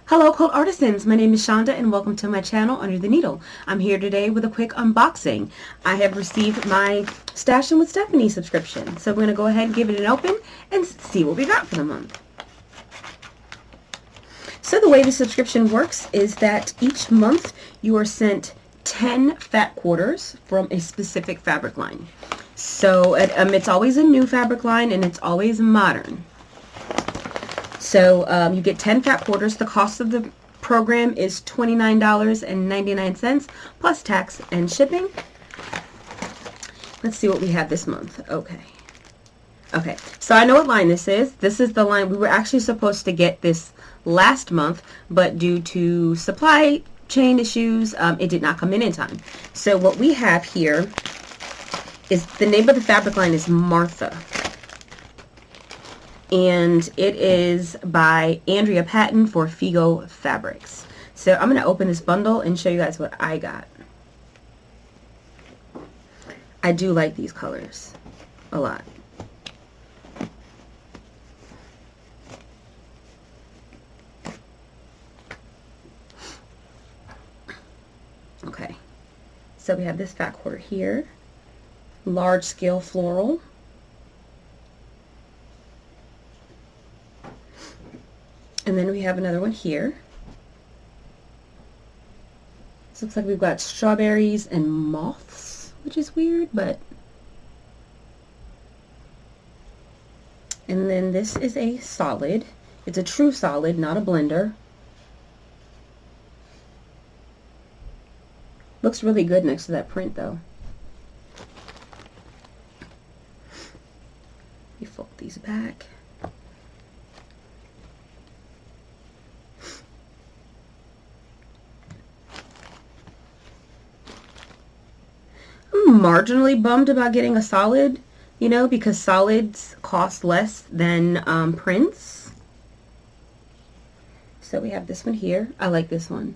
Hello Quilt Artisans, my name is Shonda and welcome to my channel Under the Needle. I'm here today with a quick unboxing. I have received my Stashin with Stephanie subscription, so we're going to go ahead and give it an open and see what we got for the month. So the way the subscription works is that each month you are sent 10 fat quarters from a specific fabric line. So it's always a new fabric line and it's always modern. So you get 10 fat quarters. The cost of the program is $29.99 plus tax and shipping. Let's see what we have this month. Okay, so I know what line this is. This is the line we were actually supposed to get this last month, but due to supply chain issues, it did not come in time. So what we have here is, the name of the fabric line is Martha. And it is by Andrea Patton for Figo Fabrics. So I'm going to open this bundle and show you guys what I got. I do like these colors a lot. Okay, so we have this fat quarter here, large scale floral. And then we have another one here. This looks like we've got strawberries and moths, which is weird, but... And then this is a solid. It's a true solid, not a blender. Looks really good next to that print, though. You fold these back. Marginally bummed about getting a solid, you know, because solids cost less than prints. So we have this one here. I like this one.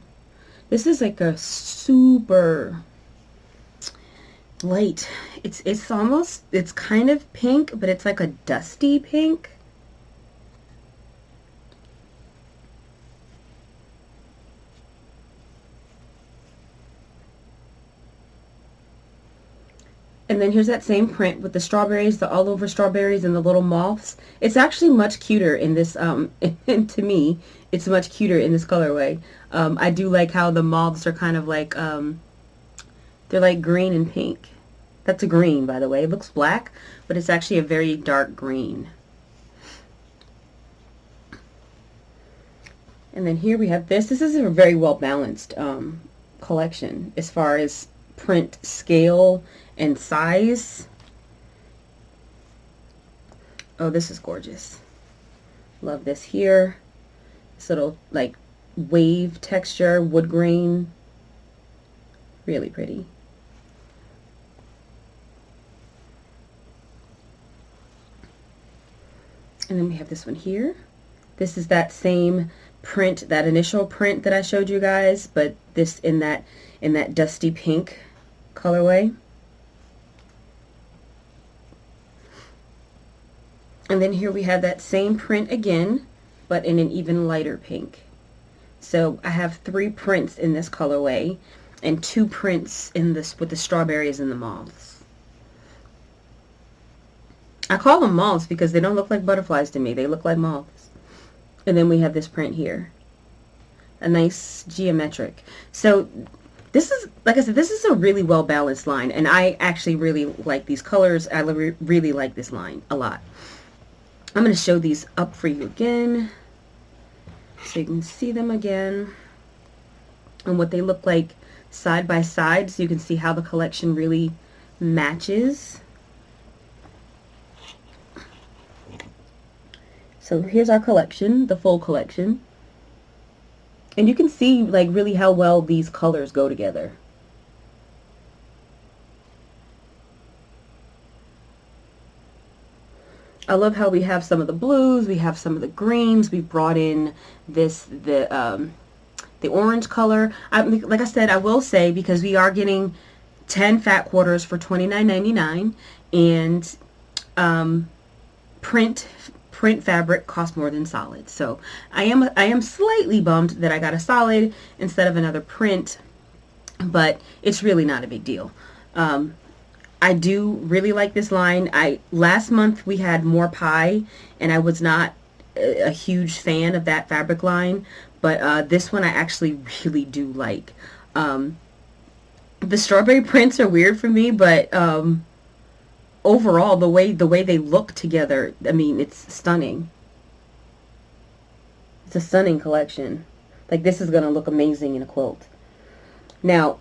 This is like a super light. It's almost, it's kind of pink, but it's like a dusty pink. And then here's that same print with the strawberries, the all over strawberries and the little moths. It's actually much cuter in this, and to me, it's much cuter in this colorway. I do like how the moths are kind of like, they're like green and pink. That's a green, by the way. It looks black, but it's actually a very dark green. And then here we have this. This is a very well balanced collection as far as print scale and size. Oh, this is gorgeous. Love this here. This little like wave texture, wood grain. Really pretty. And then we have this one here. This is that same print, that initial print that I showed you guys, but this in that dusty pink colorway. And then here we have that same print again, but in an even lighter pink. So I have 3 prints in this colorway and 2 prints in this with the strawberries and the moths. I call them moths because they don't look like butterflies to me. They look like moths. And then we have this print here. A nice geometric. So this is, like I said, this is a really well balanced line, and I actually really like these colors. I really like this line a lot. I'm going to show these up for you again so you can see them again and what they look like side by side, so you can see how the collection really matches. So here's our collection, the full collection. And you can see like really how well these colors go together. I love how we have some of the blues, we have some of the greens, we brought in the orange color. Like I said, I will say, because we are getting 10 fat quarters for $29.99 and print print fabric costs more than solid. So I am slightly bummed that I got a solid instead of another print, but it's really not a big deal. I do really like this line. Last month we had more pie, and I was not a huge fan of that fabric line, but this one I actually really do like. The strawberry prints are weird for me, but overall the way they look together, I mean, it's stunning. It's a stunning collection. Like, this is going to look amazing in a quilt. Now,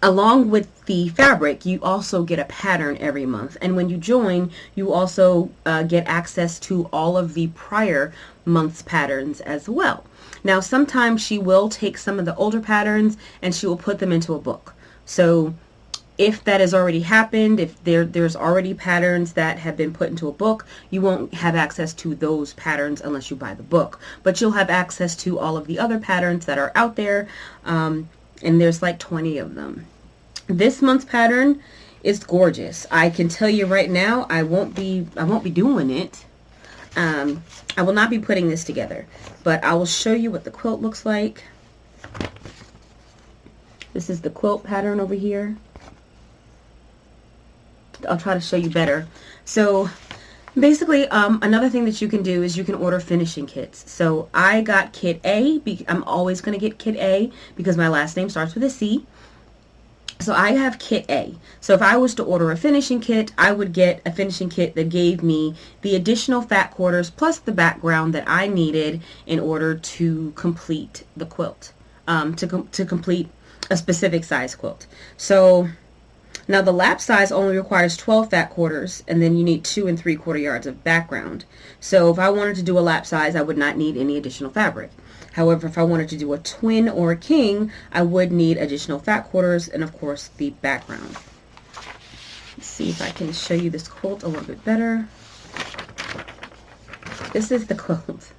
along with the fabric, you also get a pattern every month. And when you join, you also get access to all of the prior month's patterns as well. Now, sometimes she will take some of the older patterns and she will put them into a book. So if that has already happened, if there's already patterns that have been put into a book, you won't have access to those patterns unless you buy the book. But you'll have access to all of the other patterns that are out there, and there's like 20 of them. This month's pattern is gorgeous. I can tell you right now, I won't be doing it. I will not be putting this together, but I will show you what the quilt looks like. This is the quilt pattern over here. I'll try to show you better. So basically, another thing that you can do is you can order finishing kits. So I got kit A. I'm always going to get kit A because my last name starts with a C. So I have kit A. So if I was to order a finishing kit, I would get a finishing kit that gave me the additional fat quarters plus the background that I needed in order to complete the quilt, to complete a specific size quilt. So now the lap size only requires 12 fat quarters, and then you need 2 3/4 yards of background. So if I wanted to do a lap size, I would not need any additional fabric. However, if I wanted to do a twin or a king, I would need additional fat quarters and, of course, the background. Let's see if I can show you this quilt a little bit better. This is the quilt.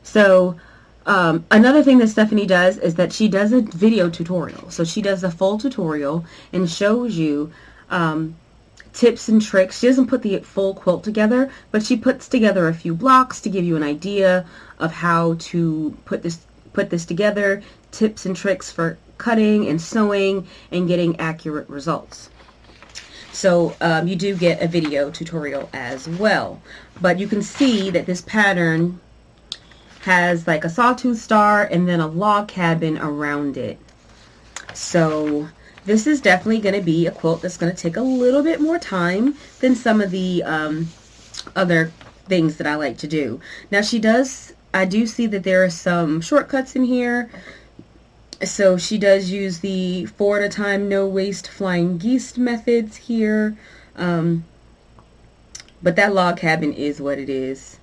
So another thing that Stephanie does is that she does a video tutorial. So she does a full tutorial and shows you tips and tricks. She doesn't put the full quilt together, but she puts together a few blocks to give you an idea of how to put this together, tips and tricks for cutting and sewing and getting accurate results. So you do get a video tutorial as well. But you can see that this pattern has like a sawtooth star and then a log cabin around it. So this is definitely going to be a quilt that's going to take a little bit more time than some of the other things that I like to do. Now I do see that there are some shortcuts in here. So she does use the 4 at a time, no waste flying geese methods here. But that log cabin is what it is.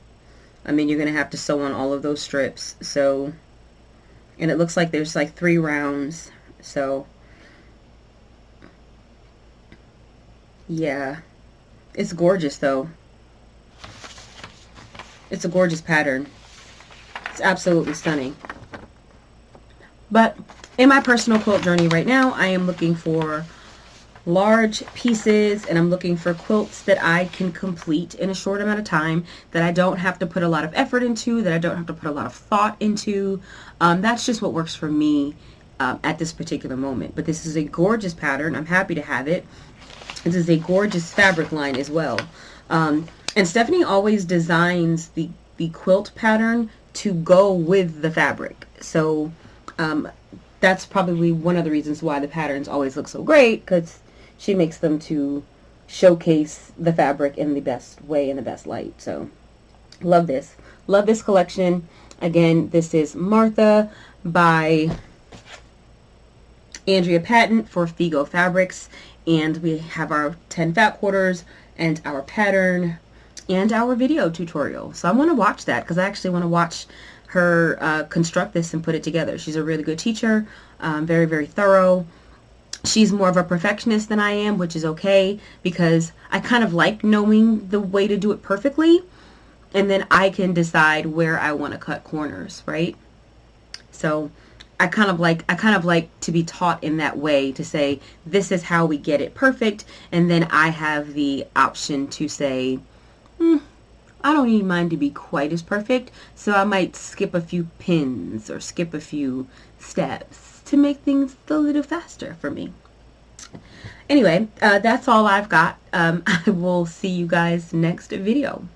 I mean, you're going to have to sew on all of those strips. So, and it looks like there's like 3 rounds. So yeah, it's gorgeous though. It's a gorgeous pattern. It's absolutely stunning. But in my personal quilt journey right now, I am looking for large pieces, and I'm looking for quilts that I can complete in a short amount of time, that I don't have to put a lot of effort into, that I don't have to put a lot of thought into. That's just what works for me at this particular moment. But this is a gorgeous pattern. I'm happy to have it. This is a gorgeous fabric line as well. And Stephanie always designs the quilt pattern to go with the fabric. So that's probably one of the reasons why the patterns always look so great, because she makes them to showcase the fabric in the best way, in the best light. So love this. Love this collection. Again, this is Martha by Andrea Patton for Figo Fabrics. And we have our 10 fat quarters and our pattern and our video tutorial. So I want to watch that because I actually want to watch her construct this and put it together. She's a really good teacher, very, very thorough. She's more of a perfectionist than I am, which is okay because I kind of like knowing the way to do it perfectly, and then I can decide where I want to cut corners, right? So I kind of like to be taught in that way, to say this is how we get it perfect, and then I have the option to say, I don't need mine to be quite as perfect, so I might skip a few pins or skip a few steps to make things a little faster for me. Anyway, that's all I've got. I will see you guys next video.